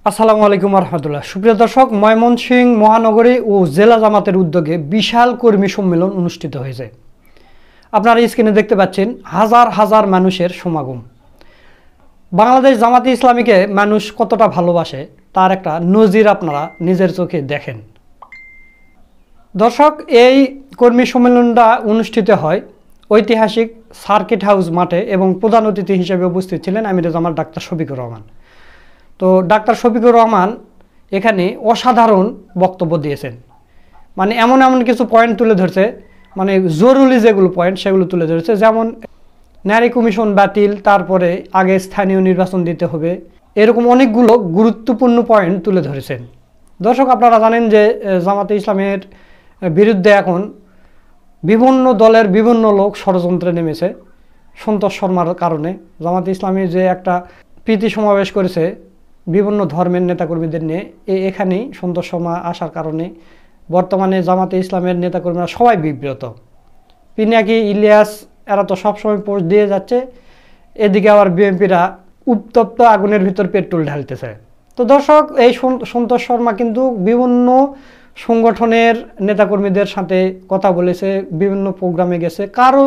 আসসালামু আলাইকুম রহমতুল্লাহ। সুপ্রিয় দর্শক, ময়মনসিংহ মহানগরী ও জেলা জামাতের উদ্যোগে বিশাল কর্মী সম্মেলন অনুষ্ঠিত হয়েছে। আপনারা স্ক্রিনে দেখতে পাচ্ছেন হাজার হাজার মানুষের সমাগম। বাংলাদেশ জামাতে ইসলামীকে মানুষ কতটা ভালোবাসে তার একটা নজির আপনারা নিজের চোখে দেখেন। দর্শক, এই কর্মী সম্মেলনটা অনুষ্ঠিত হয় ঐতিহাসিক সার্কিট হাউস মাঠে এবং প্রধান অতিথি হিসেবে উপস্থিত ছিলেন আমিরে জামাত ডাক্তার শফিকুর রহমান। তো ডাক্তার শফিকুর রহমান এখানে অসাধারণ বক্তব্য দিয়েছেন। মানে এমন কিছু পয়েন্ট তুলে ধরছে, মানে জরুরি যেগুলো পয়েন্ট সেগুলো তুলে ধরেছে। যেমন নারী কমিশন বাতিল, তারপরে আগে স্থানীয় নির্বাচন দিতে হবে, এরকম অনেকগুলো গুরুত্বপূর্ণ পয়েন্ট তুলে ধরেছেন। দর্শক, আপনারা জানেন যে জামাতে ইসলামের বিরুদ্ধে এখন বিভিন্ন দলের বিভিন্ন লোক ষড়যন্ত্রে নেমেছে। সন্তোষ শর্মার কারণে জামাতে ইসলামী যে একটা প্রীতি সমাবেশ করেছে বিভিন্ন ধর্মের নেতাকর্মীদের নিয়ে, এখানেই সন্তোষ শর্মা আসার কারণে বর্তমানে জামাতে ইসলামের নেতাকর্মীরা সবাই বিব্রত। পিনাকি, ইলিয়াস এরা তো সবসময় পোস্ট দিয়ে যাচ্ছে, এদিকে আবার বিএনপিরা উত্তপ্ত আগুনের ভিতর পেট্রোল ঢালতেছে। তো দর্শক, এই সন্তোষ শর্মা কিন্তু বিভিন্ন সংগঠনের নেতাকর্মীদের সাথে কথা বলেছে, বিভিন্ন প্রোগ্রামে গেছে। কারো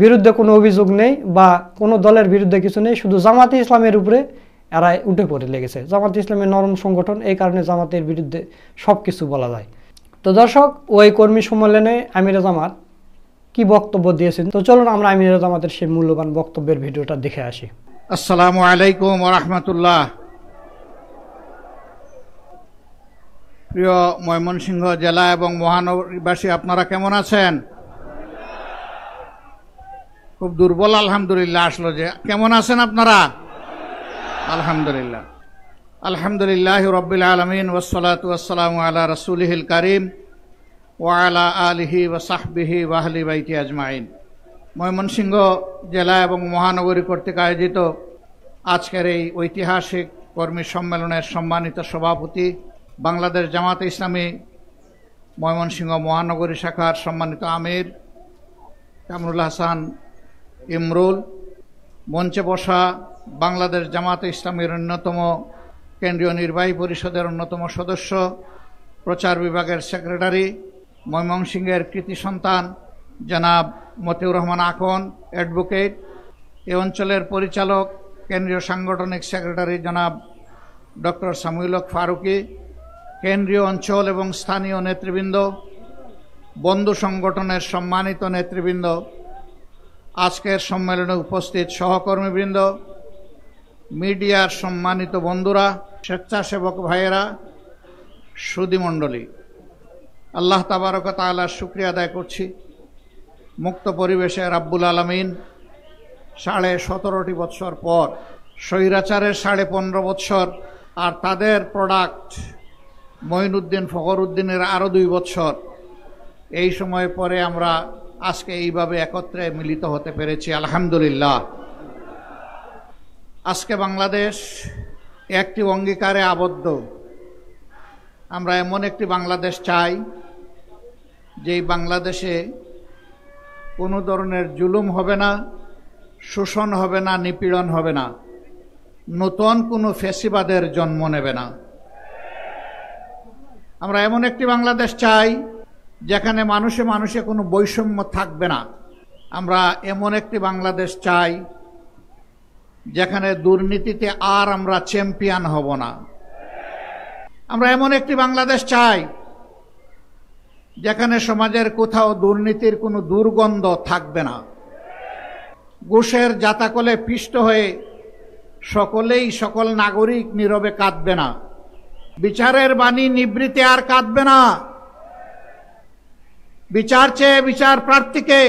বিরুদ্ধে কোনো অভিযোগ নেই বা কোনো দলের বিরুদ্ধে কিছু নেই, শুধু জামাতে ইসলামের উপরে এরা উঠে পড়ে লেগেছে। জামাতে ইসলামের নরম সংগঠন, এই কারণে জামাতের বিরুদ্ধে সব কিছু বলা যায়। তো দর্শক, ওই কর্মী সম্মেলনে আমিরে জামাত কি বক্তব্য দিয়েছেন, তো চলুন আমরা আমিরে জামাতের সেই মূল্যবান বক্তব্যের ভিডিওটা দেখে আসি। আসসালামু আলাইকুম ওয়া রাহমাতুল্লাহ। প্রিয় ময়মনসিংহ জেলা এবং মহানগরীবাসী, আপনারা কেমন আছেন? খুব দুর্বল আলহামদুলিল্লাহ আসলো যে। কেমন আছেন আপনারা? আলহামদুলিল্লাহ। আলহামদুলিল্লাহি রাব্বিল আলামিন ওয়াসসালাতু ওয়াসসালামু আলা রাসূলিহিল কারীম ওয়া আলা আলিহি ওয়া সাহবিহি ওয়া আহলি বাইতি আজমাইন। ময়মনসিংহ জেলা এবং মহানগরী কর্তৃক আয়োজিত আজকের এই ঐতিহাসিক কর্মী সম্মেলনের সম্মানিত সভাপতি, বাংলাদেশ জামাতে ইসলামী ময়মনসিংহ মহানগরী শাখার সম্মানিত আমির কামরুল হাসান ইমরুল, মঞ্চে বসা বাংলাদেশ জামাতে ইসলামীর অন্যতম কেন্দ্রীয় নির্বাহী পরিষদের অন্যতম সদস্য, প্রচার বিভাগের সেক্রেটারি, ময়মনসিংহের কৃতি সন্তান জনাব মতিউর রহমান আকন অ্যাডভোকেট, এ অঞ্চলের পরিচালক কেন্দ্রীয় সাংগঠনিক সেক্রেটারি জনাব ডক্টর সামিউল হক ফারুকি, কেন্দ্রীয় অঞ্চল এবং স্থানীয় নেতৃবৃন্দ, বন্ধু সংগঠনের সম্মানিত নেতৃবৃন্দ, আজকের সম্মেলনে উপস্থিত সহকর্মীবৃন্দ, মিডিয়ার সম্মানিত বন্ধুরা, স্বেচ্ছাসেবক ভাইয়েরা, সুধীমণ্ডলী, আল্লাহ তাবারক ওয়া তাআলার শুকরিয়া আদায় করছি। মুক্ত পরিবেশে রাব্বুল আলামিন 17.5 বৎসর পর, স্বৈরাচারের 15.5 বৎসর, আর তাদের প্রোডাক্ট মঈনুদ্দিন ফখরুদ্দিনের আরও 2 বৎসর, এই সময় পরে আমরা আজকে এইভাবে একত্রে মিলিত হতে পেরেছি, আলহামদুলিল্লাহ। আজকে বাংলাদেশ একটি অঙ্গীকারে আবদ্ধ। আমরা এমন একটি বাংলাদেশ চাই যেই বাংলাদেশে কোনো ধরনের জুলুম হবে না, শোষণ হবে না, নিপীড়ন হবে না, নতুন কোনো ফ্যাসিবাদের জন্ম নেবে না। আমরা এমন একটি বাংলাদেশ চাই যেখানে মানুষে মানুষে কোনো বৈষম্য থাকবে না। আমরা এমন একটি বাংলাদেশ চাই যেখানে দুর্নীতিতে আর আমরা চ্যাম্পিয়ন হব না। আমরা এমন একটি বাংলাদেশ চাই যেখানে সমাজের কোথাও দুর্নীতির কোনো দুর্গন্ধ থাকবে না। ঘুষের জাতাকলে পিষ্ট হয়ে সকল নাগরিক নীরবে কাঁদবে না। বিচারের বাণী নিবৃতে আর কাঁদবে না। বিচার চেয়ে বিচার প্রার্থীকে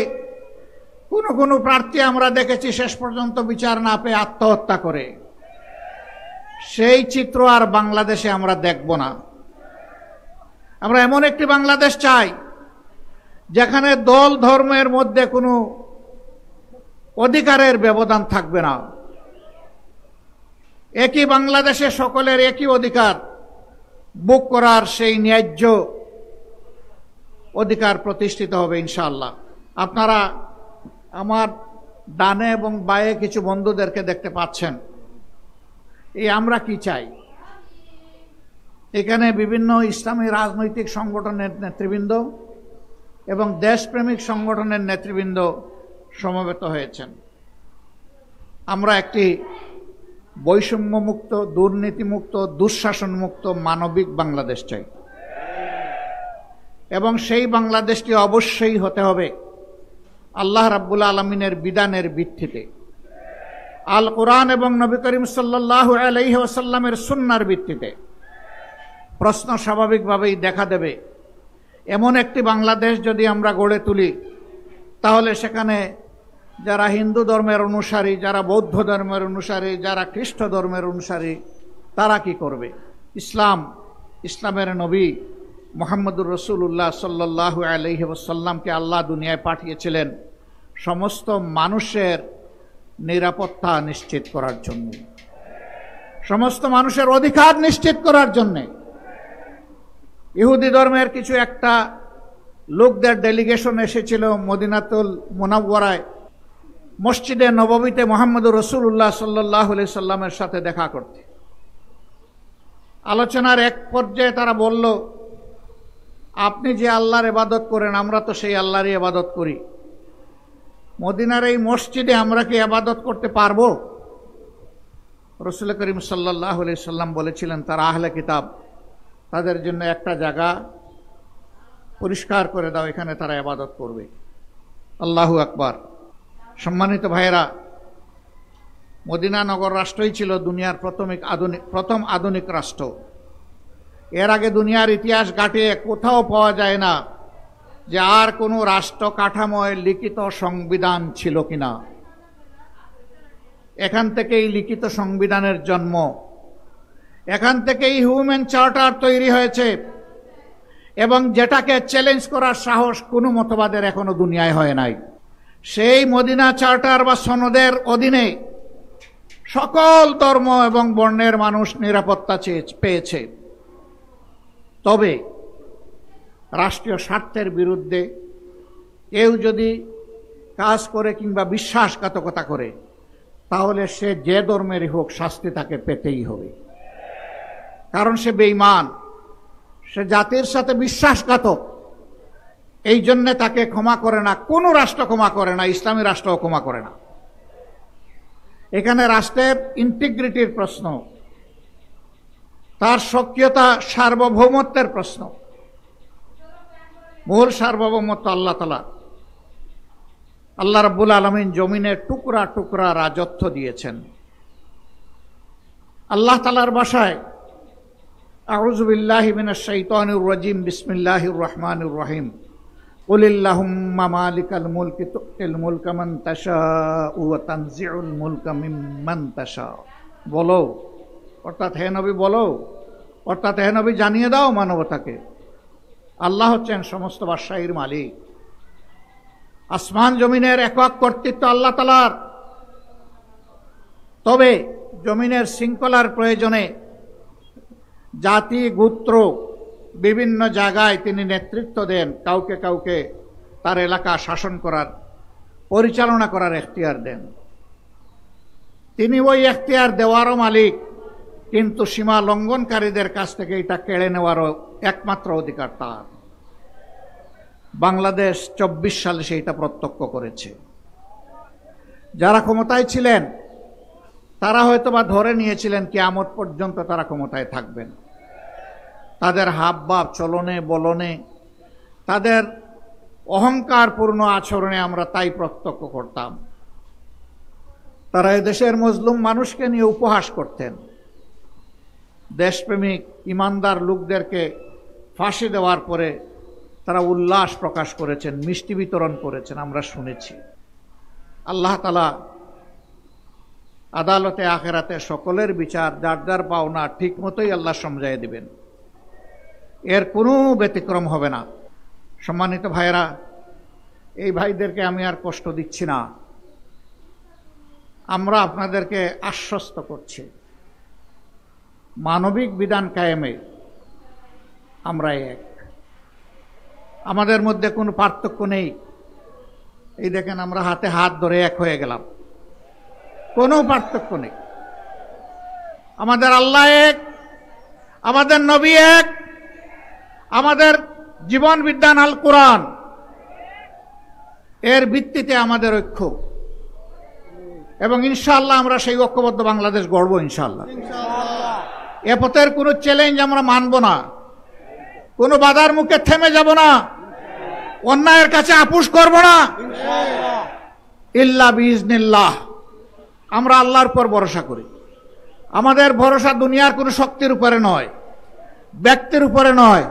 কোনো প্রার্থী আমরা দেখেছি শেষ পর্যন্ত বিচার না পেয়ে আত্মহত্যা করে। সেই চিত্র আর বাংলাদেশে আমরা দেখব না। আমরা এমন একটি বাংলাদেশ চাই যেখানে দল ধর্মের মধ্যে কোনো অধিকারের ব্যবধান থাকবে না। একই বাংলাদেশে সকলের একই অধিকার ভোগ করার সেই ন্যায্য অধিকার প্রতিষ্ঠিত হবে ইনশাআল্লাহ। আপনারা আমার ডানে এবং বায়ে কিছু বন্ধুদেরকে দেখতে পাচ্ছেন। এই আমরা কি চাই? এখানে বিভিন্ন ইসলামী রাজনৈতিক সংগঠনের নেতৃবৃন্দ এবং দেশপ্রেমিক সংগঠনের নেতৃবৃন্দ সমবেত হয়েছেন। আমরা একটি বৈষম্যমুক্ত, দুর্নীতিমুক্ত, দুঃশাসনমুক্ত মানবিক বাংলাদেশ চাই এবং সেই বাংলাদেশটি অবশ্যই হতে হবে আল্লাহ রাব্বুল আলামিনের বিধানের ভিত্তিতে, আল কোরআন এবং নবী করিম সাল্লাল্লাহু আলাইহি ওয়াসাল্লামের সুন্নাহর ভিত্তিতে। প্রশ্ন স্বাভাবিকভাবেই দেখা দেবে, এমন একটি বাংলাদেশ যদি আমরা গড়ে তুলি, তাহলে সেখানে যারা হিন্দু ধর্মের অনুসারী, যারা বৌদ্ধ ধর্মের অনুসারী, যারা খ্রিস্ট ধর্মের অনুসারী, তারা কি করবে? ইসলামের নবী মুহাম্মদুর রাসূলুল্লাহ সাল্লাল্লাহু আলাইহি ওয়াসাল্লামকে আল্লাহ দুনিয়ায় পাঠিয়েছিলেন সমস্ত মানুষের নিরাপত্তা নিশ্চিত করার জন্য, সমস্ত মানুষের অধিকার নিশ্চিত করার জন্য। ইহুদি ধর্মের কিছু একটা লোকদের ডেলিগেশন এসেছিল মদিনাতুল মুনাওয়ারায়, মসজিদে নববীতে মুহাম্মদুর রাসূলুল্লাহ সাল্লাল্লাহু আলাইহি সাল্লামের সাথে দেখা করতে। আলোচনার এক পর্যায়ে তারা বলল, আপনি যে আল্লাহর ইবাদত করেন, আমরা তো সেই আল্লাহরই ইবাদত করি, মদিনার এই মসজিদে আমরা কি ইবাদত করতে পারবো? রাসূল করিম সাল্লাল্লাহু আলাইহি সাল্লাম বলেছিলেন, তারা আহলে কিতাব, তাদের জন্য একটা জায়গা পরিষ্কার করে দাও, এখানে তারা ইবাদত করবে। আল্লাহু আকবার। সম্মানিত ভাইয়েরা, মদিনা নগর রাষ্ট্রই ছিল দুনিয়ার প্রথম আধুনিক রাষ্ট্র। এর আগে দুনিয়ার ইতিহাস ঘাটিয়ে কোথাও পাওয়া যায় না যে আর কোনো রাষ্ট্র কাঠামোয় লিখিত সংবিধান ছিল কিনা। এখান থেকেই লিখিত সংবিধানের জন্ম, এখান থেকেই হিউম্যান চার্টার তৈরি হয়েছে, এবং যেটাকে চ্যালেঞ্জ করার সাহস কোনো মতবাদের এখনো দুনিয়ায় হয় নাই। সেই মদিনা চার্টার বা সনদের অধীনে সকল ধর্ম এবং বর্ণের মানুষ নিরাপত্তা পেয়েছে। তবে রাষ্ট্রীয় স্বার্থের বিরুদ্ধে কেউ যদি কাজ করে কিংবা বিশ্বাসঘাতকতা করে, তাহলে সে যে ধর্মেরই হোক শাস্তি তাকে পেতেই হবে, কারণ সে বেঈমান, সে জাতির সাথে বিশ্বাসঘাতক। এই জন্য তাকে ক্ষমা করে না, কোনো রাষ্ট্র ক্ষমা করে না, ইসলামী রাষ্ট্রও ক্ষমা করে না। এখানে রাষ্ট্রের ইন্টিগ্রিটির প্রশ্ন, তার সক্রিয়তা, সার্বভৌমত্বের প্রশ্ন। মূল সার্বভৌমত্ব আল্লাহ তাআলা। আল্লাহ রাব্বুল আলামিন জমিনের টুকরা টুকরা রাজত্ব দিয়েছেন। আল্লাহ তাআলার ভাষায়, আউযু বিল্লাহি মিনাশ শাইতানির রাজিম, বিসমিল্লাহির রহমানির রহিম, কুলিল্লাহুম্মা মালিকাল মুলকি তুতিল মুলকা মান তাশাউ ওয়া তানজিউল মুলকা মিম্মান তাশাউ। বলো, অর্থাৎ হে নবী বলো, অর্থাৎ হে নবী জানিয়ে দাও মানবতাকে, আল্লাহ হচ্ছেন সমস্ত বাদশাহীর মালিক। আসমান জমিনের একক কর্তৃত্ব আল্লাহ তাআলার। তবে জমিনের শৃঙ্খলার প্রয়োজনে জাতি গোত্র বিভিন্ন জায়গায় তিনি নেতৃত্ব দেন, কাউকে কাউকে তার এলাকা শাসন করার, পরিচালনা করার এখতিয়ার দেন। তিনি ওই এখতিয়ার দেওয়ারও মালিক, কিন্তু সীমা লঙ্ঘনকারীদের কাছ থেকে এটা কেড়ে নেওয়ারও একমাত্র অধিকার তার। বাংলাদেশ 24 সালে সেইটা প্রত্যক্ষ করেছে। যারা ক্ষমতায় ছিলেন তারা হয়তোবা ধরে নিয়েছিলেন কিয়ামত পর্যন্ত তারা ক্ষমতায় থাকবেন। তাদের হাবভাব, চলনে বলনে, তাদের অহংকারপূর্ণ আচরণে আমরা তাই প্রত্যক্ষ করতাম। তারা এদেশের মজলুম মানুষকে নিয়ে উপহাস করতেন। দেশপ্রেমিক ইমানদার লোকদেরকে ফাঁসি দেওয়ার পরে তারা উল্লাস প্রকাশ করেছেন, মিষ্টি বিতরণ করেছেন, আমরা শুনেছি। আল্লাহ তাআলা আদালতে আখেরাতে সকলের বিচার, যার যার পাওনা ঠিক মতোই আল্লাহ সমঝাই দিবেন, এর কোনো ব্যতিক্রম হবে না। সম্মানিত ভাইয়েরা, এই ভাইদেরকে আমি আর কষ্ট দিচ্ছি না, আমরা আপনাদেরকে আশ্বস্ত করছি, মানবিক বিধান কায়েমে আমরা এক, আমাদের মধ্যে কোনো পার্থক্য নেই। এই দেখেন, আমরা হাতে হাত ধরে এক হয়ে গেলাম, কোনো পার্থক্য নেই। আমাদের আল্লাহ এক, আমাদের নবী এক, আমাদের জীবন বিজ্ঞান আল কোরআন, এর ভিত্তিতে আমাদের ঐক্য, এবং ইনশাআল্লাহ আমরা সেই ঐক্যবদ্ধ বাংলাদেশ গড়ব ইনশাআল্লাহ। এ পথের কোনো চ্যালেঞ্জ আমরা মানব না, কোনো বাধার মুখে থেমে যাব না, অন্যায়ের কাছে আপোষ করব না, ইল্লা বিইজনিল্লাহ। আমরা আল্লাহর উপর ভরসা করি। আমাদের ভরসা দুনিয়ার কোনো শক্তির উপরে নয়, ব্যক্তির উপরে নয়।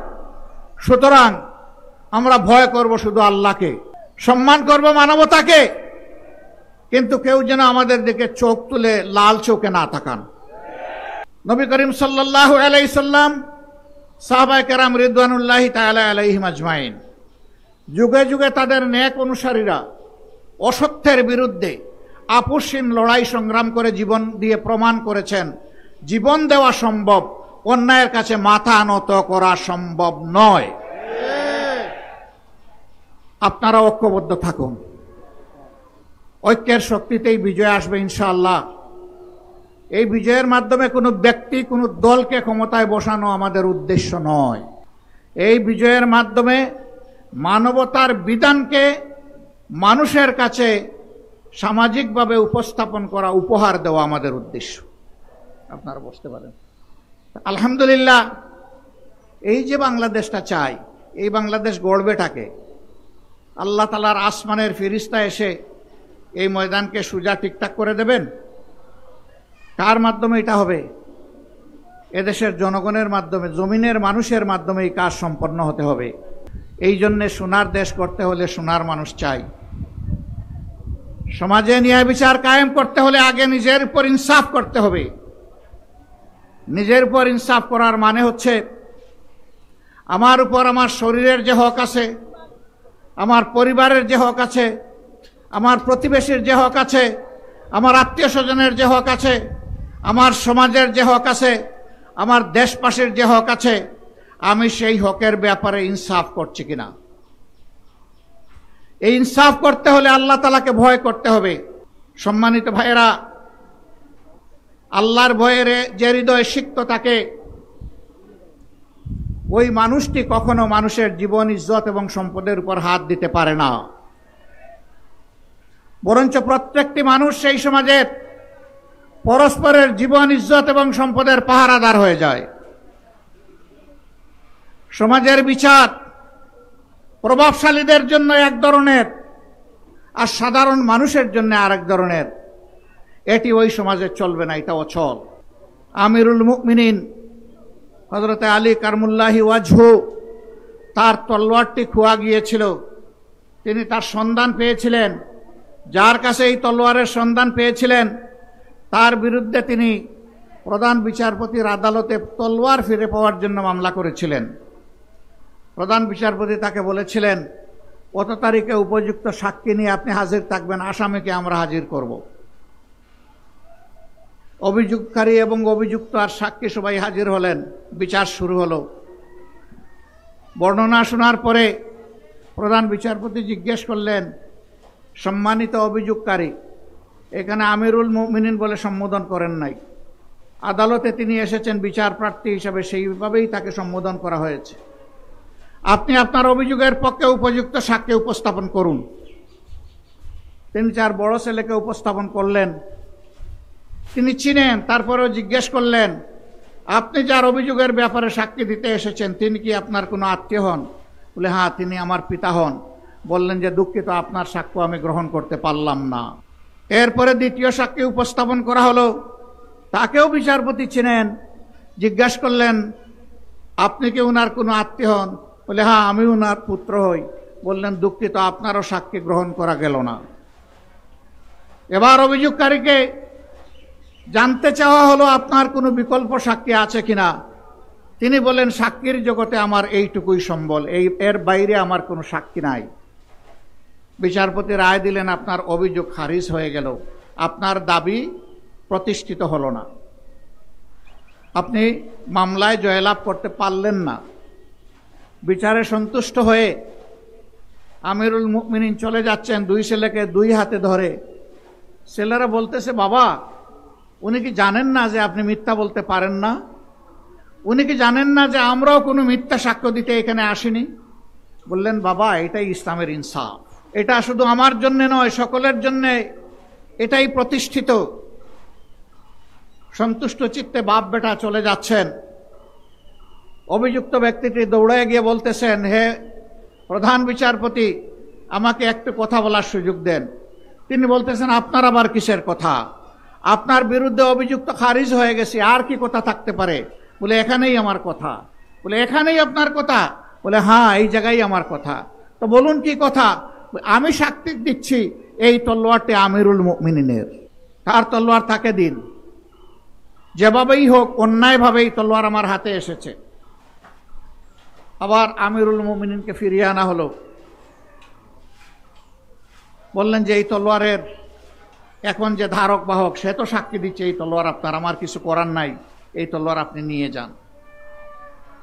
সুতরাং আমরা ভয় করব শুধু আল্লাহকে, সম্মান করব মানবতাকে, কিন্তু কেউ যেন আমাদের দিকে চোখ তুলে লাল চোখে না তাকান। নবী করিম সাল্লাল্লাহু আলাইহি সাল্লাম, সাহাবায়ে কেরাম রিদওয়ানুল্লাহি তাআলা আলাইহিম আজমাইন, যুগে যুগে তাদের নেক অনুসারীরা অসত্যের বিরুদ্ধে আপোষহীন লড়াই সংগ্রাম করে জীবন দিয়ে প্রমাণ করেছেন জীবন দেওয়া সম্ভব, অন্যায়ের কাছে মাথা নত করা সম্ভব নয়। আপনারা ঐক্যবদ্ধ থাকুন, ঐক্যের শক্তিতেই বিজয় আসবে ইনশাআল্লাহ। এই বিজয়ের মাধ্যমে কোনো ব্যক্তি, কোনো দলকে ক্ষমতায় বসানো আমাদের উদ্দেশ্য নয়। এই বিজয়ের মাধ্যমে মানবতার বিধানকে মানুষের কাছে সামাজিকভাবে উপস্থাপন করা, উপহার দেওয়া আমাদের উদ্দেশ্য। আপনারা বুঝতে পারেন। আলহামদুলিল্লাহ, এই যে বাংলাদেশটা চাই, এই বাংলাদেশ গড়বেটাকে আল্লাহ তাআলার আসমানের ফেরেশতা এসে এই ময়দানকে সোজা ঠিকঠাক করে দেবেন। কার মাধ্যমে এটা হবে? এদেশের জনগণের মাধ্যমে, জমিনের মানুষের মাধ্যমে এই কাজ সম্পন্ন হতে হবে। এই জন্যে সোনার দেশ করতে হলে সোনার মানুষ চাই। সমাজে ন্যায় বিচার কায়েম করতে হলে আগে নিজের উপর ইনসাফ করতে হবে। নিজের উপর ইনসাফ করার মানে হচ্ছে আমার উপর আমার শরীরের যে হক আছে, আমার পরিবারের যে হক আছে, আমার প্রতিবেশীর যে হক আছে, আমার আত্মীয় স্বজনের যে হক আছে, আমার সমাজের যে হক আছে, আমার দেশবাসীর যে হক আছে, আমি সেই হকের ব্যাপারে ইনসাফ করছি কিনা। এই ইনসাফ করতে হলে আল্লাহ তাআলাকে ভয় করতে হবে। সম্মানিত ভাইয়েরা, আল্লাহর ভয়ের যে হৃদয়ে সিক্ত থাকে, ওই মানুষটি কখনো মানুষের জীবন, ইজ্জত এবং সম্পদের উপর হাত দিতে পারে না। বরঞ্চ প্রত্যেকটি মানুষ সেই সমাজের পরস্পরের জীবন, ইজ্জত এবং সম্পদের পাহারাদার হয়ে যায়। সমাজের বিচার প্রভাবশালীদের জন্য এক ধরনের, আর সাধারণ মানুষের জন্য আরেক ধরনের। এটি ওই সমাজে চলবে না, এটা অচল। আমিরুল মুমিনিন হযরত আলী কারমুল্লাহি ওয়াজহু, তার তলোয়ারটি খোয়া গিয়েছিল। তিনি তার সন্ধান পেয়েছিলেন। যার কাছে এই তলোয়ারের সন্ধান পেয়েছিলেন তার বিরুদ্ধে তিনি প্রধান বিচারপতির আদালতে তলোয়ার ফিরে পাওয়ার জন্য মামলা করেছিলেন। প্রধান বিচারপতি তাকে বলেছিলেন, কত তারিখে উপযুক্ত সাক্ষী নিয়ে আপনি হাজির থাকবেন, আসামিকে আমরা হাজির করব। অভিযোগকারী এবং অভিযুক্ত আর সাক্ষী সবাই হাজির হলেন। বিচার শুরু হলো। বর্ণনা শোনার পরে প্রধান বিচারপতি জিজ্ঞেস করলেন, সম্মানিত অভিযোগকারী, এখানে আমিরুল মুমিনিন বলে সম্বোধন করেন নাই। আদালতে তিনি এসেছেন বিচার প্রার্থী হিসাবে, সেইভাবেই তাকে সম্বোধন করা হয়েছে। আপনি আপনার অভিযোগের পক্ষে উপযুক্ত সাক্ষ্য উপস্থাপন করুন। তিনি তার বড় ছেলেকে উপস্থাপন করলেন। তিনি চিনেন, তারপরেও জিজ্ঞেস করলেন, আপনি যার অভিযোগের ব্যাপারে সাক্ষী দিতে এসেছেন তিনি কি আপনার কোনো আত্মীয় হন? বলে, হ্যাঁ, তিনি আমার পিতা হন। বললেন যে, দুঃখিত, আপনার সাক্ষ্য আমি গ্রহণ করতে পারলাম না। এরপরে দ্বিতীয় সাক্ষী উপস্থাপন করা হলো। তাকেও বিচারপতি চিনেন। জিজ্ঞাসা করলেন, আপনি কি ওনার কোনো আত্মীয় হন? বলে, হ্যাঁ, আমি ওনার পুত্র হই। বললেন, দুঃখিত, আপনারও সাক্ষী গ্রহণ করা গেল না। এবার অভিযোগকারীকে জানতে চাওয়া হলো, আপনার কোনো বিকল্প সাক্ষী আছে কিনা। তিনি বলেন, সাক্ষীর জগতে আমার এইটুকুই সম্বল, এর বাইরে আমার কোনো সাক্ষী নাই। বিচারপতি রায় দিলেন, আপনার অভিযোগ খারিজ হয়ে গেল, আপনার দাবি প্রতিষ্ঠিত হলো না, আপনি মামলায় জয়লাভ করতে পারলেন না। বিচারে সন্তুষ্ট হয়ে আমিরুল মুমিনিন চলে যাচ্ছেন, দুই ছেলেকে দুই হাতে ধরে। ছেলেরা বলতেছে, বাবা, উনি কি জানেন না যে আপনি মিথ্যা বলতে পারেন না? উনি কি জানেন না যে আমরাও কোনো মিথ্যা সাক্ষ্য দিতে এখানে আসিনি? বললেন, বাবা, এটাই ইসলামের ইনসাফ, এটা শুধু আমার জন্য নয়, সকলের জন্য এটাই প্রতিষ্ঠিত। সন্তুষ্ট চিত্তে বাপ বেটা চলে যাচ্ছেন। অভিযুক্ত ব্যক্তিটি দৌড়ে গিয়ে বলতেছেন, হে প্রধান বিচারপতি, আমাকে একটু কথা বলার সুযোগ দেন। তিনি বলতেছেন, আপনার আবার কিসের কথা? আপনার বিরুদ্ধে অভিযুক্ত খারিজ হয়ে গেছে, আর কি কথা থাকতে পারে? বলে, এখানেই আমার কথা। বলে, এখানেই আপনার কথা? বলে, হ্যাঁ, এই জায়গায় আমার কথা। তো বলুন কি কথা? আমি সাক্ষী দিচ্ছি এই তলোয়ারটি আমিরুল মুমিনিনের। তার তলোয়ার তাকে দিন। যেভাবেই হোক অন্যায়ভাবেই তলোয়ার আমার হাতে এসেছে। আবার আমিরুল মুমিনিনকে ফিরিয়ে আনা হলো। বললেন যে এই তলোয়ারের এখন যে ধারক বাহক সে তো সাক্ষী দিচ্ছে এই তলোয়ার আপনার, আমার কিছু করার নাই, এই তলোয়ার আপনি নিয়ে যান।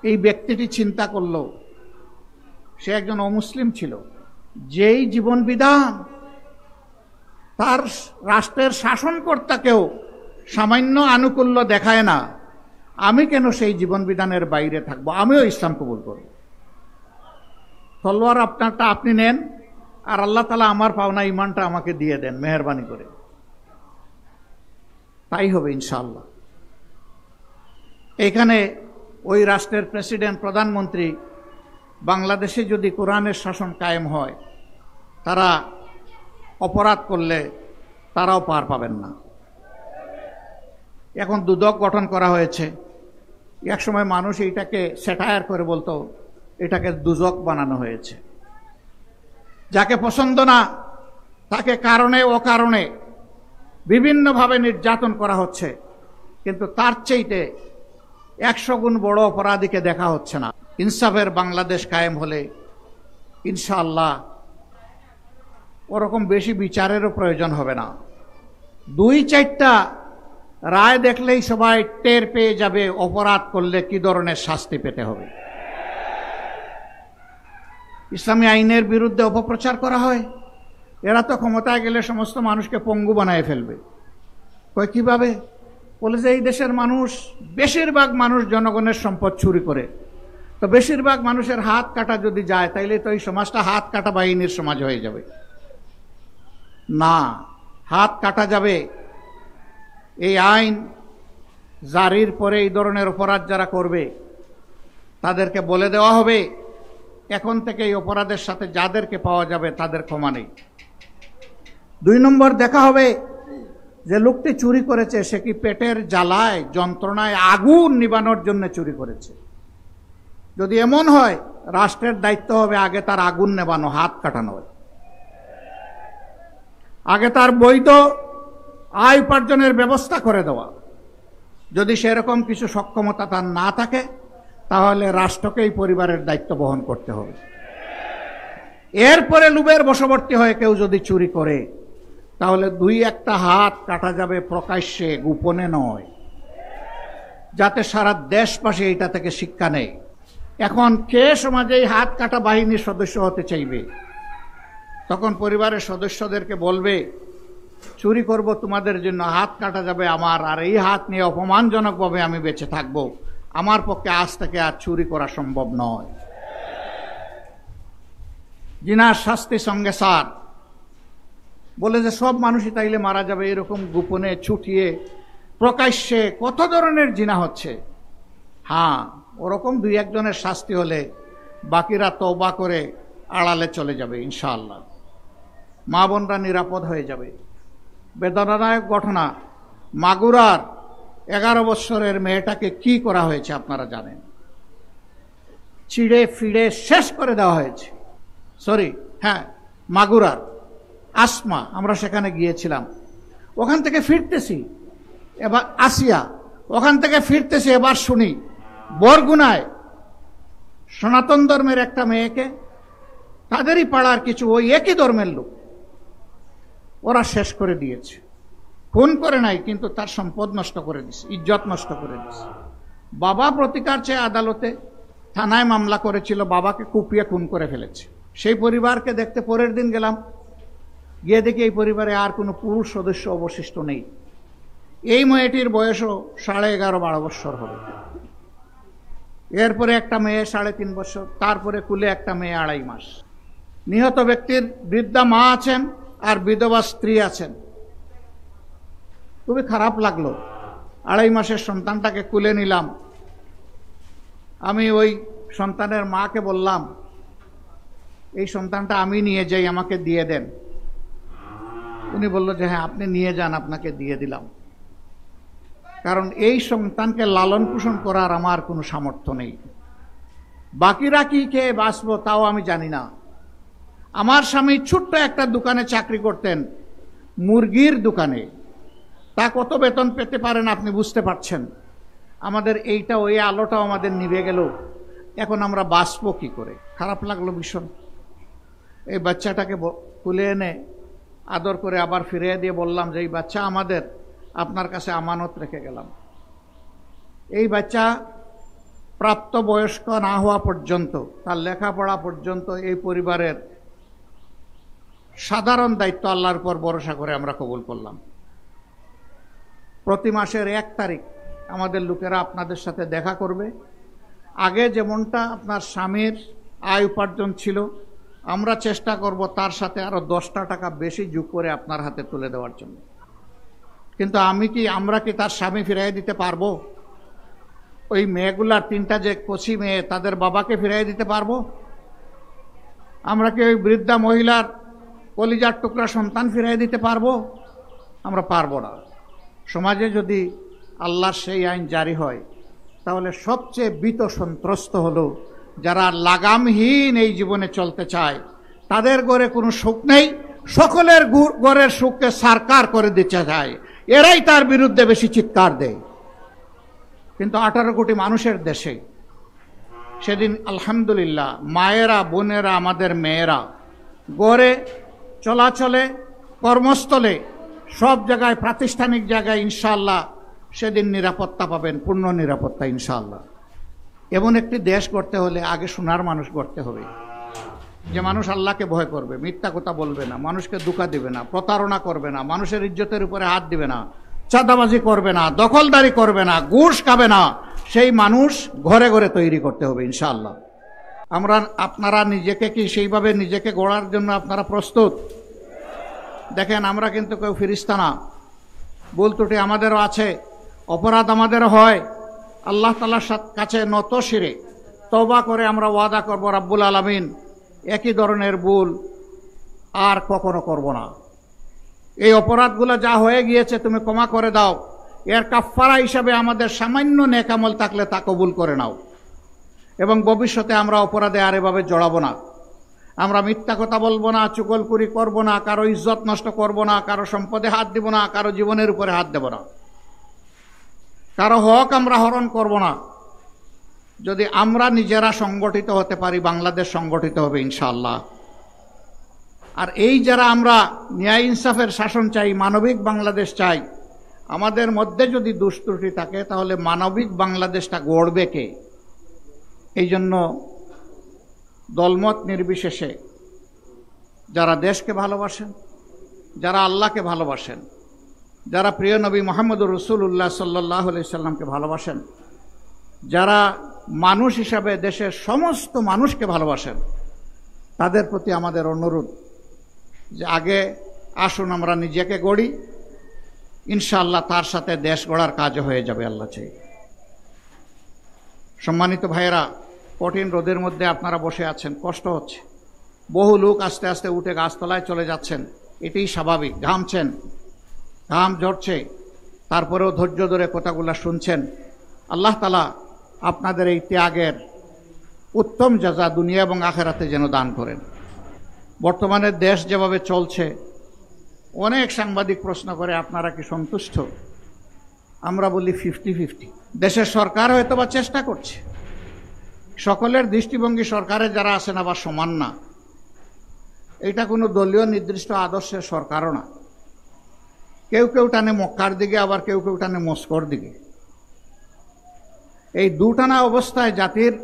এই ব্যক্তিটি চিন্তা করল, সে একজন অমুসলিম ছিল, যেই জীবন বিধান তার রাষ্ট্রের শাসনকর্তাকেও সামান্য আনুকূল্য দেখায় না, আমি কেন সেই জীবন বিধানের বাইরে থাকবো? আমিও ইসলাম কবুল করব। তলোয়ার আপনারটা আপনি নেন, আর আল্লাহ তাআলা আমার পাওনা ইমানটা আমাকে দিয়ে দেন মেহেরবানি করে। তাই হবে ইনশাআল্লাহ। এখানে ওই রাষ্ট্রের প্রেসিডেন্ট, প্রধানমন্ত্রী, বাংলাদেশে যদি কোরআনের শাসন কায়েম হয়, তারা অপরাধ করলে তারাও পার পাবেন না। এখন দুদক গঠন করা হয়েছে। একসময় মানুষ এইটাকে স্যাটায়ার করে বলতো এটাকে দুজক বানানো হয়েছে। যাকে পছন্দ না তাকে কারণে অকারণে বিভিন্নভাবে নির্যাতন করা হচ্ছে, কিন্তু তার চাইতে 100 গুণ বড় অপরাধীকে দেখা হচ্ছে না। ইনসাফের বাংলাদেশ কায়েম হলে ইনশাআল্লাহ ওরকম বেশি বিচারেরও প্রয়োজন হবে না। 2-4টা রায় দেখলেই সবাই টের পেয়ে যাবে অপরাধ করলে কি ধরনের শাস্তি পেতে হবে। ইসলামী আইনের বিরুদ্ধে অপপ্রচার করা হয়। এরা তো ক্ষমতায় গেলে সমস্ত মানুষকে পঙ্গু বানায় ফেলবে। কয় কিভাবে? বলে যে এই দেশের মানুষ, বেশিরভাগ মানুষ জনগণের সম্পদ চুরি করে, তো বেশিরভাগ মানুষের হাত কাটা যদি যায় তাইলে তো এই সমাজটা হাত কাটা বাহিনীর সমাজ হয়ে যাবে। না, হাত কাটা যাবে। এই আইন জারির পরে এই ধরনের অপরাধ যারা করবে তাদেরকে বলে দেওয়া হবে এখন থেকে এই অপরাধের সাথে যাদেরকে পাওয়া যাবে তাদের ক্ষমা নেই। 2 নম্বর দেখা হবে যে লোকটি চুরি করেছে সে কি পেটের জ্বালায় যন্ত্রণায় আগুন নিবানোর জন্য চুরি করেছে। যদি এমন হয়, রাষ্ট্রের দায়িত্ব হবে আগে তার আগুন নেবানো, হাত কাটানো। আগে তার বৈধ আয় উপার্জনের ব্যবস্থা করে দেওয়া। যদি সেরকম কিছু সক্ষমতা তার না থাকে তাহলে রাষ্ট্রকেই পরিবারের দায়িত্ব বহন করতে হবে। এরপরে লোভের বশবর্তী হয়ে কেউ যদি চুরি করে তাহলে 2-1টা হাত কাটা যাবে প্রকাশ্যে, গোপনে নয়, যাতে সারা দেশবাসী এটা থেকে শিক্ষা নেয়। এখন কে সমাজে এই হাত কাটা বাহিনীর সদস্য হতে চাইবে? তখন পরিবারের সদস্যদেরকে বলবে চুরি করব তোমাদের জন্য, হাত কাটা যাবে আমার, আর এই হাত নিয়ে অপমানজনকভাবে আমি বেঁচে থাকব। আমার পক্ষে আজ থেকে আর চুরি করা সম্ভব নয়। জিনার শাস্তি সঙ্গে সার। বলে যে সব মানুষই তাইলে মারা যাবে, এরকম গোপনে ছুটিয়ে প্রকাশ্যে কত ধরনের জিনা হচ্ছে। হ্যাঁ, ওরকম 2-1 জনের শাস্তি হলে বাকিরা তওবা করে আড়ালে চলে যাবে ইনশাআল্লাহ। মা বোনরা নিরাপদ হয়ে যাবে। বেদনাদায়ক ঘটনা, মাগুরার 11 বছরের মেয়েটাকে কি করা হয়েছে আপনারা জানেন। চিড়ে ফিড়ে শেষ করে দেওয়া হয়েছে। মাগুরার আসমা, আমরা সেখানে গিয়েছিলাম। ওখান থেকে ফিরতেছি, এবার আসিয়া, ওখান থেকে ফিরতেছি, এবার শুনি বরগুনায় সনাতন ধর্মের একটা মেয়েকে তাদেরই পাড়ার কিছু ওই একই ধর্মের লোক ওরা শেষ করে দিয়েছে। খুন করে নাই, কিন্তু তার সম্পদ নষ্ট করে দিছে, ইজ্জত নষ্ট করে দিছে। বাবা প্রতিকার চেয়ে আদালতে, থানায় মামলা করেছিল, বাবাকে কুপিয়ে খুন করে ফেলেছে। সেই পরিবারকে দেখতে পরের দিন গেলাম, গিয়ে দেখি এই পরিবারে আর কোনো পুরুষ সদস্য অবশিষ্ট নেই। এই মেয়েটির বয়সও 11.5-12 বছর হবে। এরপরে একটা মেয়ে 3.5 বছর, তারপরে কুলে একটা মেয়ে 2.5 মাস। নিহত ব্যক্তির বৃদ্ধা মা আছেন আর বিধবা স্ত্রী আছেন। খুবই খারাপ লাগলো। 2.5 মাসের সন্তানটাকে কুলে নিলাম। আমি ওই সন্তানের মাকে বললাম, এই সন্তানটা আমি নিয়ে যাই, আমাকে দিয়ে দেন। উনি বলল যে হ্যাঁ আপনি নিয়ে যান, আপনাকে দিয়ে দিলাম। কারণ এই সন্তানকে লালন পোষণ করার আমার কোনো সামর্থ্য নেই। বাকিরা কি খেয়ে বাঁচবো তাও আমি জানি না। আমার স্বামী ছোট্ট একটা দোকানে চাকরি করতেন, মুরগির দোকানে। তা কত বেতন পেতে পারেন আপনি বুঝতে পারছেন। আমাদের এইটা, ওই আলোটাও আমাদের নিভে গেল। এখন আমরা বাঁচবো কি করে? খারাপ লাগলো ভীষণ। এই বাচ্চাটাকে তুলে এনে আদর করে আবার ফিরিয়ে দিয়ে বললাম যে এই বাচ্চা আমাদের, আপনার কাছে আমানত রেখে গেলাম। এই বাচ্চা প্রাপ্তবয়স্ক না হওয়া পর্যন্ত, তার লেখাপড়া পর্যন্ত এই পরিবারের সাধারণ দায়িত্ব আল্লাহর উপর ভরসা করে আমরা কবুল করলাম। প্রতি মাসের 1 তারিখ আমাদের লোকেরা আপনাদের সাথে দেখা করবে। আগে যেমনটা আপনার স্বামীর আয় উপার্জন ছিল, আমরা চেষ্টা করব তার সাথে আরো 10টা টাকা বেশি যোগ করে আপনার হাতে তুলে দেওয়ার জন্য। কিন্তু আমরা কি তার স্বামী ফিরিয়ে দিতে পারবো? ওই মেয়েগুলার 3টা যে কচি মেয়ে, তাদের বাবাকে ফিরিয়ে দিতে পারবো? আমরা কি ওই বৃদ্ধা মহিলার কলিজার টুকরা সন্তান ফিরিয়ে দিতে পারবো? আমরা পারবো না। সমাজে যদি আল্লাহর সেই আইন জারি হয়, তাহলে সবচেয়ে ভীত সন্ত্রস্ত হলো যারা লাগামহীন এই জীবনে চলতে চায়। তাদের ঘরে কোনো সুখ নেই, সকলের ঘরের সুখকে সারকার করে দিতে চায়। এরাই তার বিরুদ্ধে বেশি চিৎকার দেয়। কিন্তু 18 কোটি মানুষের দেশে সেদিন আলহামদুলিল্লাহ মায়েরা, বোনেরা, আমাদের মেয়েরা ঘরে, চলাচলে, কর্মস্থলে, সব জায়গায়, প্রাতিষ্ঠানিক জায়গায় ইনশাআল্লাহ সেদিন নিরাপত্তা পাবেন, পূর্ণ নিরাপত্তা ইনশাআল্লাহ। এমন একটি দেশ গড়তে হলে আগে সোনার মানুষ গড়তে হবে, যে মানুষ আল্লাহকে ভয় করবে, মিথ্যা কথা বলবে না, মানুষকে ধোঁকা দিবে না, প্রতারণা করবে না, মানুষের ইজ্জতের উপরে হাত দিবে না, চাঁদাবাজি করবে না, দখলদারি করবে না, ঘুষ খাবে না। সেই মানুষ ঘরে ঘরে তৈরি করতে হবে ইনশাআল্লাহ। আপনারা নিজেকে কি সেইভাবে নিজেকে গড়ার জন্য আপনারা প্রস্তুত? দেখেন, আমরা কিন্তু কেউ ফিরিস্তা না। ভুল ত্রুটি আমাদেরও আছে, অপরাধ আমাদেরও হয়। আল্লাহ তাআলার কাছে নত শিরে তওবা করে আমরা ওয়াদা করব, রাব্বুল আলামিন একই ধরনের ভুল আর কখনো করব না। এই অপরাধগুলো যা হয়ে গিয়েছে তুমি ক্ষমা করে দাও। এর কাফফারা হিসাবে আমাদের সামান্য নেক আমল থাকলে তা কবুল করে নাও, এবং ভবিষ্যতে আমরা অপরাধে আর এভাবে জড়াবো না। আমরা মিথ্যা কথা বলবো না, চুগলখুরি করব না, কারো ইজ্জত নষ্ট করব না, কারো সম্পদে হাত দিব না, কারো জীবনের উপরে হাত দেব না, কারো হক আমরা হরণ করব না। যদি আমরা নিজেরা সংগঠিত হতে পারি, বাংলাদেশ সংগঠিত হবে ইনশাআল্লাহ। আর এই যারা আমরা ন্যায় ইনসাফের শাসন চাই, মানবিক বাংলাদেশ চাই, আমাদের মধ্যে যদি দুষ্ত্রুটি থাকে, তাহলে মানবিক বাংলাদেশটা গড়বে কে? এই জন্য দলমত নির্বিশেষে যারা দেশকে ভালোবাসেন, যারা আল্লাহকে ভালোবাসেন, যারা প্রিয় নবী মুহাম্মদুর রাসূলুল্লাহ সাল্লাল্লাহু আলাইহি সাল্লামকে ভালোবাসেন, যারা মানুষ হিসাবে দেশের সমস্ত মানুষকে ভালোবাসেন, তাদের প্রতি আমাদের অনুরোধ যে আগে আসুন আমরা নিজেকে গড়ি, ইনশাআল্লাহ তার সাথে দেশ গড়ার কাজও হয়ে যাবে আল্লাহ চাই। সম্মানিত ভাইয়েরা, কঠিন রোদের মধ্যে আপনারা বসে আছেন, কষ্ট হচ্ছে। বহু লোক আস্তে আস্তে উঠে গাছতলায় চলে যাচ্ছেন, এটাই স্বাভাবিক। ঘামছেন, ঘাম ঝরছে, তারপরেও ধৈর্য ধরে কথাগুলো শুনছেন। আল্লাহ তাআলা আপনাদের এই ত্যাগের উত্তম জাযা দুনিয়া এবং আখিরাতে যেন দান করেন। বর্তমানে দেশ যেভাবে চলছে, অনেক সাংবাদিক প্রশ্ন করে আপনারা কি সন্তুষ্ট? আমরা বলি 50-50। দেশের সরকার হয়তো বা চেষ্টা করছে, সকলের দৃষ্টিভঙ্গি সরকারের যারা আছেন আবার সমান না। এটা কোনো দলীয় নির্দিষ্ট আদর্শের সরকারও না। কেউ কেউ টানে মক্কার দিকে, আবার কেউ কেউ টানে মস্কোর দিকে। এই দুটানা অবস্থায় জাতির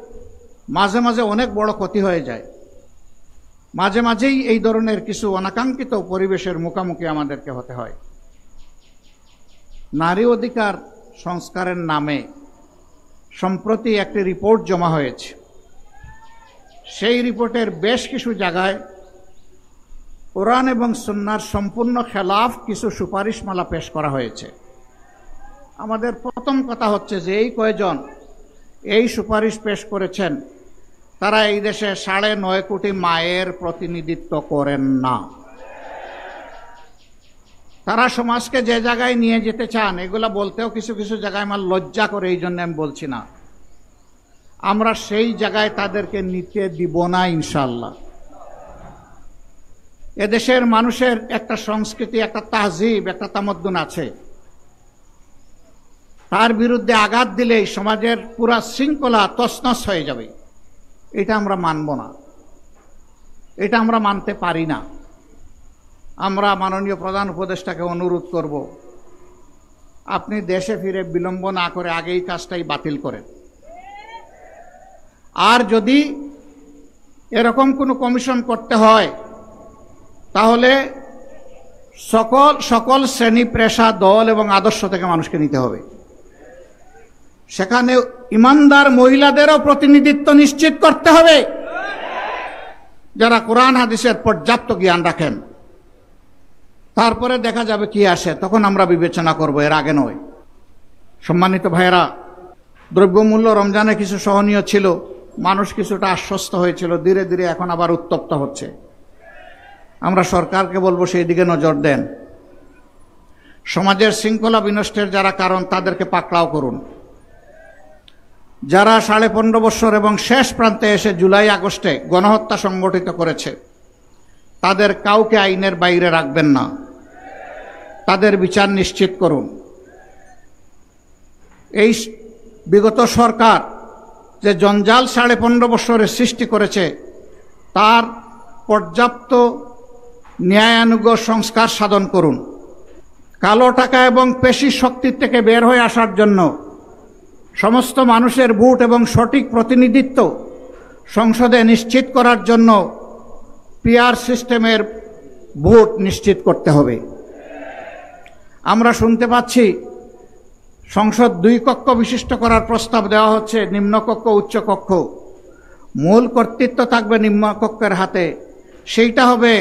মাঝে মাঝে অনেক বড় ক্ষতি হয়ে যায়। মাঝে মাঝেই এই ধরনের কিছু অনাকাঙ্ক্ষিত পরিবেশের মুখোমুখি আমাদেরকে হতে হয়। নারী অধিকার সংস্কারের নামে সম্প্রতি একটি রিপোর্ট জমা হয়েছে। সেই রিপোর্টের বেশ কিছু জায়গায় কোরআন এবং সুন্নাহর সম্পূর্ণ খেলাফ কিছু সুপারিশমালা পেশ করা হয়েছে। আমাদের প্রথম কথা হচ্ছে যে এই কয়জন এই সুপারিশ পেশ করেছেন তারা এই দেশে 9.5 কোটি মায়ের প্রতিনিধিত্ব করেন না। তারা সমাজকে যে জায়গায় নিয়ে যেতে চান এগুলা বলতেও কিছু কিছু জায়গায় আমার লজ্জা করে, এই জন্য আমি বলছি না। আমরা সেই জায়গায় তাদেরকে নিতে দিব না ইনশাআল্লাহ। এদেশের মানুষের একটা সংস্কৃতি, একটা তাহজিব, একটা তামাদ্দুন আছে। তার বিরুদ্ধে আঘাত দিলেই সমাজের পুরা শৃঙ্খলা তছনছ হয়ে যাবে। এটা আমরা মানব না, এটা আমরা মানতে পারি না। আমরা মাননীয় প্রধান উপদেষ্টাকে অনুরোধ করব, আপনি দেশে ফিরে বিলম্ব না করে আগেই কাজটাই বাতিল করেন। আর যদি এরকম কোনো কমিশন করতে হয় তাহলে সকল শ্রেণী, পেশা, দল এবং আদর্শ থেকে মানুষকে নিতে হবে। সেখানে ইমানদার মহিলাদেরও প্রতিনিধিত্ব নিশ্চিত করতে হবে, যারা কোরআন হাদিসের পর্যাপ্ত জ্ঞান রাখেন। তারপরে দেখা যাবে কি আসে, তখন আমরা বিবেচনা করব, এর আগে নয়। সম্মানিত ভাইয়েরা, দ্রব্যমূল্য রমজানে কিছু সহনীয় ছিল, মানুষ কিছুটা আশ্বস্ত হয়েছিল, ধীরে ধীরে এখন আবার উত্তপ্ত হচ্ছে। আমরা সরকারকে বলবো সেই দিকে নজর দেন। সমাজের শৃঙ্খলা বিনষ্টের যারা কারণ তাদেরকে পাকড়াও করুন। যারা 15.5 বছর এবং শেষ প্রান্তে এসে জুলাই আগস্টে গণহত্যা সংগঠিত করেছে তাদের কাউকে আইনের বাইরে রাখবেন না, তাদের বিচার নিশ্চিত করুন। এই বিগত সরকার যে জঞ্জাল 15.5 বছরের সৃষ্টি করেছে তার পর্যাপ্ত ন্যায়ানুগ সংস্কার সাধন করুন। কালো টাকা এবং পেশি শক্তির থেকে বের হয়ে আসার জন্য সমস্ত মানুষের ভোট এবং সঠিক প্রতিনিধিত্ব সংসদে নিশ্চিত করার জন্য পিআর সিস্টেমের ভোট নিশ্চিত করতে হবে। আমরা শুনতে পাচ্ছি সংসদ 2 কক্ষ বিশিষ্ট করার প্রস্তাব দেওয়া হচ্ছে, নিম্নকক্ষ উচ্চকক্ষ। মূল কর্তৃত্ব থাকবে নিম্নকক্ষের হাতে, সেইটা হবে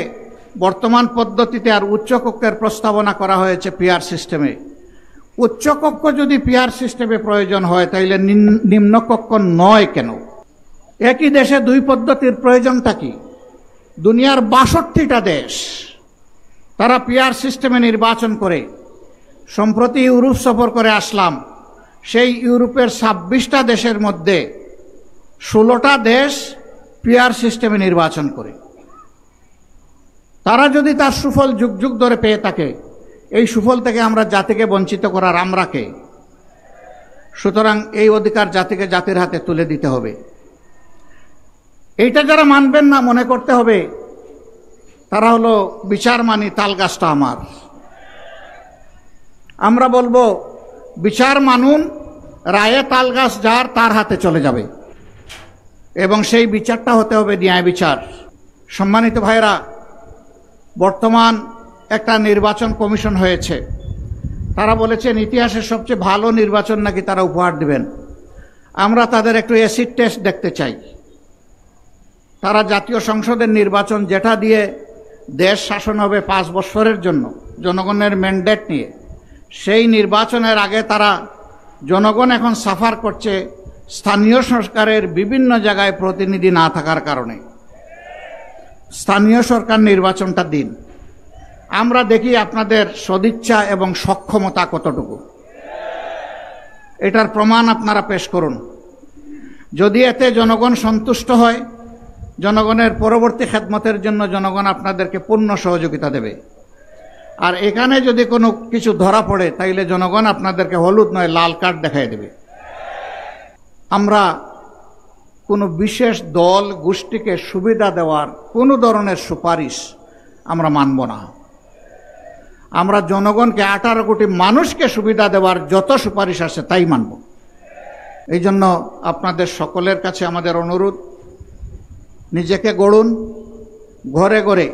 বর্তমান পদ্ধতিতে। আর উচ্চকক্ষের প্রস্তাবনা করা হয়েছে পিআর সিস্টেমে। উচ্চকক্ষ যদি পিআর সিস্টেমে প্রয়োজন হয় তাহলে নিম্নকক্ষ নয় কেন? একই দেশে 2 পদ্ধতির প্রয়োজনটা কি? দুনিয়ার 62টা দেশ তারা পিআর সিস্টেমে নির্বাচন করে। সম্প্রতি ইউরোপ সফর করে আসলাম, সেই ইউরোপের 26টা দেশের মধ্যে 16টা দেশ পিআর সিস্টেমে নির্বাচন করে। তারা যদি তার সুফল যুগ যুগ ধরে পেয়ে থাকে, এই সুফল থেকে আমরা জাতিকে বঞ্চিত করার আমরা কে? সুতরাং এই অধিকার জাতিকে জাতির হাতে তুলে দিতে হবে। এইটা যারা মানবেন না, মনে করতে হবে তারা হলো বিচার মানি তাল গাছটা আমার। আমরা বলবো বিচার মানুন, রায়ে তাল গাছ যার তার হাতে চলে যাবে, এবং সেই বিচারটা হতে হবে ন্যায় বিচার। সম্মানিত ভাইরা, বর্তমান একটা নির্বাচন কমিশন হয়েছে। তারা বলেছেন ইতিহাসের সবচেয়ে ভালো নির্বাচন নাকি তারা উপহার দিবেন। আমরা তাদের একটু অ্যাসিড টেস্ট দেখতে চাই। তারা জাতীয় সংসদের নির্বাচন, যেটা দিয়ে দেশ শাসন হবে 5 বছরের জন্য জনগণের ম্যান্ডেট নিয়ে, সেই নির্বাচনের আগে তারা, জনগণ এখন সাফার করছে স্থানীয় সরকারের বিভিন্ন জায়গায় প্রতিনিধি না থাকার কারণে। স্থানীয় সরকার নির্বাচনটা দিন, আমরা দেখি আপনাদের সদিচ্ছা এবং সক্ষমতা কতটুকু। এটার প্রমাণ আপনারা পেশ করুন। যদি এতে জনগণ সন্তুষ্ট হয়, জনগণের পরবর্তী খেদমতের জন্য জনগণ আপনাদেরকে পূর্ণ সহযোগিতা দেবে। আর এখানে যদি কোনো কিছু ধরা পড়ে তাইলে জনগণ আপনাদেরকে হলুদ নয় লাল কার্ড দেখাই দেবে। আমরা কোনো বিশেষ দল গোষ্ঠীকে সুবিধা দেওয়ার কোনো ধরনের সুপারিশ আমরা মানব না। আমরা জনগণকে 18 কোটি মানুষকে সুবিধা দেওয়ার যত সুপারিশ আছে তাই মানব। এই জন্য আপনাদের সকলের কাছে আমাদের অনুরোধ, নিজেকে গড়ুন, ঘরে ঘরে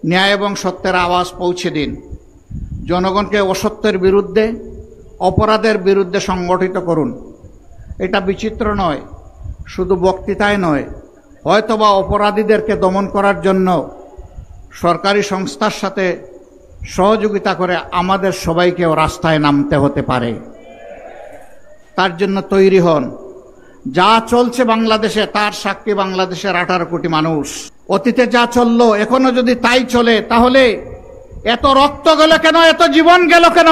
ন্যায় এবং সত্যের আওয়াজ পৌঁছে দিন। জনগণকে অসত্যের বিরুদ্ধে, অপরাধের বিরুদ্ধে সংগঠিত করুন। এটা বিচিত্র নয়, শুধু বক্তৃতায় নয়, হয়তোবা অপরাধীদেরকে দমন করার জন্য সরকারি সংস্থার সাথে সহযোগিতা করে আমাদের সবাইকেও রাস্তায় নামতে হতে পারে। তার জন্য তৈরি হন। যা চলছে বাংলাদেশে তার সাক্ষী বাংলাদেশের 18 কোটি মানুষ। অতীতে যা চললো এখনো যদি তাই চলে, তাহলে এত রক্ত গেল কেন, এত জীবন গেল কেন?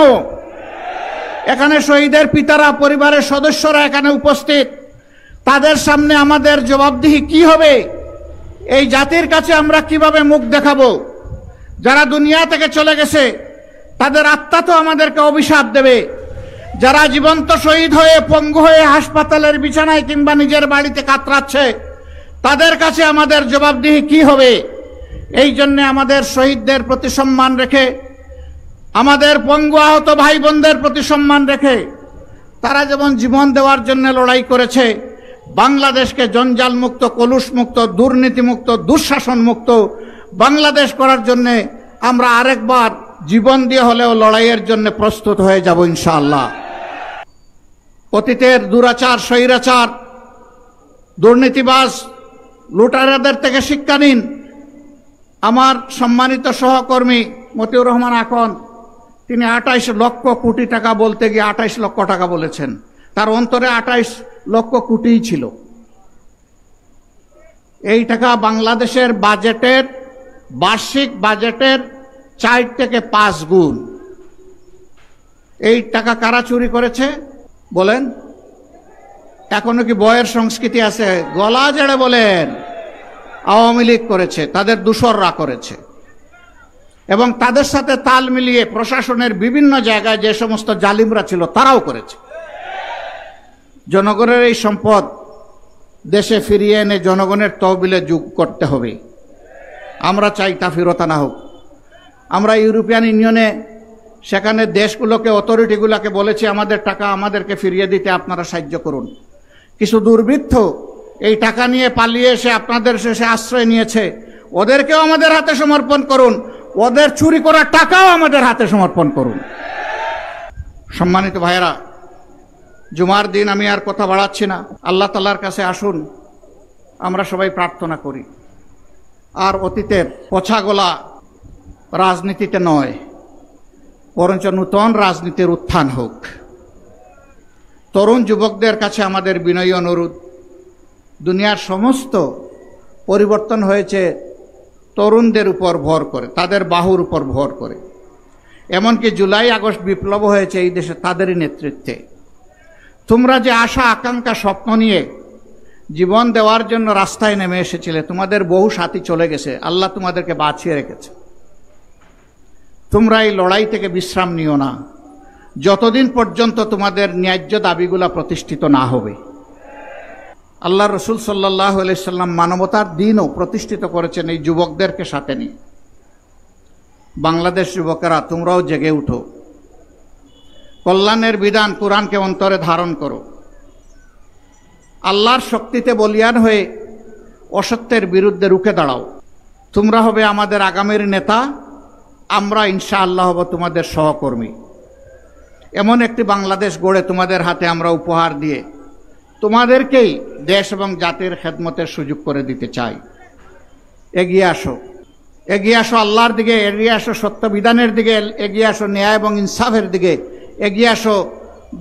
এখানে শহীদের পিতারা, পরিবারের সদস্যরা এখানে উপস্থিত, তাদের সামনে আমাদের জবাবদিহি কি হবে? এই জাতির কাছে আমরা কিভাবে মুখ দেখাবো? যারা দুনিয়া থেকে চলে গেছে তাদের আত্মা তো আমাদেরকে অভিশাপ দেবে। যারা জীবন্ত শহীদ হয়ে পঙ্গু হয়ে হাসপাতালের বিছানায় কিংবা নিজের বাড়িতে কাতরাচ্ছে, তাদের কাছে আমাদের জবাবদিহি কি হবে? এই জন্য আমাদের শহীদদের প্রতি সম্মান রেখে, আমাদের পঙ্গু আহত ভাই বোনদের প্রতি সম্মান রেখে, তারা যেমন জীবন দেওয়ার জন্য লড়াই করেছে, বাংলাদেশকে জঞ্জাল মুক্ত, কলুষ মুক্ত, দুর্নীতি মুক্ত, দুঃশাসন মুক্ত বাংলাদেশ করার জন্য আমরা আরেকবার জীবন দিয়ে হলেও লড়াইয়ের জন্য প্রস্তুত হয়ে যাব ইনশাআল্লাহ। অতীতের দুরাচার, স্বৈরাচার, দুর্নীতিবাজ, লুটারাদের থেকে শিক্ষা নিন। আমার সম্মানিত সহকর্মী মতিউর রহমান আকন, তিনি 28 লক্ষ কোটি টাকা বলতে গিয়ে 28 লক্ষ টাকা বলেছেন। তার অন্তরে 28 লক্ষ কোটিই ছিল। এই টাকা বাংলাদেশের বাজেটের, বার্ষিক বাজেটের 4 থেকে 5 গুণ। এই টাকা কারা চুরি করেছে বলেন? এখনো কি বয়ের সংস্কৃতি আছে? গলা জেড়ে বলেন। আওয়ামী লীগ করেছে, তাদের দূষররা করেছে। এবং তাদের সাথে তাল মিলিয়ে প্রশাসনের বিভিন্ন জায়গায় যে সমস্ত জালিমরা ছিল তারাও করেছে। জনগণের এই সম্পদ দেশে ফিরিয়ে এনে জনগণের তহবিলে যোগ করতে হবে। আমরা চাই তা ফেরত আনা হোক। আমরা ইউরোপিয়ান ইউনিয়নে সেখানে দেশগুলোকে, অথরিটিগুলোকে বলেছি আমাদের টাকা আমাদেরকে ফিরিয়ে দিতে আপনারা সাহায্য করুন। কিছু দুর্বৃত্ত এই টাকা নিয়ে পালিয়ে এসে আপনাদের শেষে আশ্রয় নিয়েছে, ওদেরকেও আমাদের হাতে সমর্পণ করুন। ওদের চুরি করা টাকাও আমাদের হাতে সমর্পণ করুন। সম্মানিত ভাইয়েরা, জুমার দিন আমি আর কথা বাড়াচ্ছি না। আল্লাহ তাআলার কাছে আসুন, আমরা সবাই প্রার্থনা করি। আর অতীতের পছাগোলা রাজনীতিতে নয়, বরঞ্চ নূতন রাজনীতির উত্থান হোক। তরুণ যুবকদের কাছে আমাদের বিনয়ী অনুরোধ, দুনিয়ার সমস্ত পরিবর্তন হয়েছে তরুণদের উপর ভর করে, তাদের বাহুর উপর ভর করে। এমনকি জুলাই আগস্ট বিপ্লব হয়েছে এই দেশে তাদেরই নেতৃত্বে। তোমরা যে আশা আকাঙ্ক্ষা স্বপ্ন নিয়ে জীবন দেওয়ার জন্য রাস্তায় নেমে এসেছিলে, তোমাদের বহু সাথী চলে গেছে, আল্লাহ তোমাদেরকে বাঁচিয়ে রেখেছে। তোমরা এই লড়াই থেকে বিশ্রাম নিও না যতদিন পর্যন্ত তোমাদের ন্যায্য দাবিগুলা প্রতিষ্ঠিত না হবে। আল্লাহ রসুল সাল্লাল্লাহু আলাইহি সাল্লাম মানবতার দিনও প্রতিষ্ঠিত করেছেন এই যুবকদেরকে সাথে নিয়ে। বাংলাদেশ যুবকেরা, তোমরাও জেগে উঠো, কল্যাণের বিধান কোরআনকে অন্তরে ধারণ করো, আল্লাহর শক্তিতে বলিয়ান হয়ে অসত্যের বিরুদ্ধে রুখে দাঁড়াও। তোমরা হবে আমাদের আগামীর নেতা, আমরা ইনশাআল্লাহ হব তোমাদের সহকর্মী। এমন একটি বাংলাদেশ গড়ে তোমাদের হাতে আমরা উপহার দিয়ে তোমাদেরকেই দেশ এবং জাতির খেদমতের সুযোগ করে দিতে চাই। এগিয়ে আসো, এগিয়ে আসো আল্লাহর দিকে, এগিয়ে আসো সত্য বিধানের দিকে, এগিয়ে আসো ন্যায় এবং ইনসাফের দিকে, এগিয়ে আসো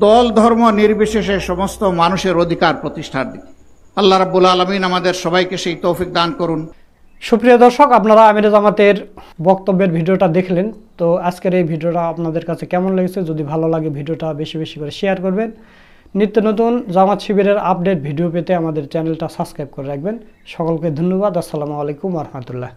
দল ধর্ম নির্বিশেষে সমস্ত মানুষের অধিকার প্রতিষ্ঠার দিকে। আল্লাহ রাব্বুল আলামিন আমাদের সবাইকে সেই তৌফিক দান করুন। সুপ্রিয় দর্শক, আপনারা আমিরে জামাতের বক্তব্যের ভিডিওটা দেখলেন। তো আজকের এই ভিডিওটা আপনাদের কাছে কেমন লেগেছে? যদি ভালো লাগে ভিডিওটা বেশি বেশি করে শেয়ার করবেন। নিত্য নতুন জামাত শিবিরের আপডেট ভিডিও পেতে আমাদের চ্যানেলটা সাবস্ক্রাইব করে রাখবেন। সকলকে ধন্যবাদ। আসসালামু আলাইকুম ওয়া রাহমাতুল্লাহ।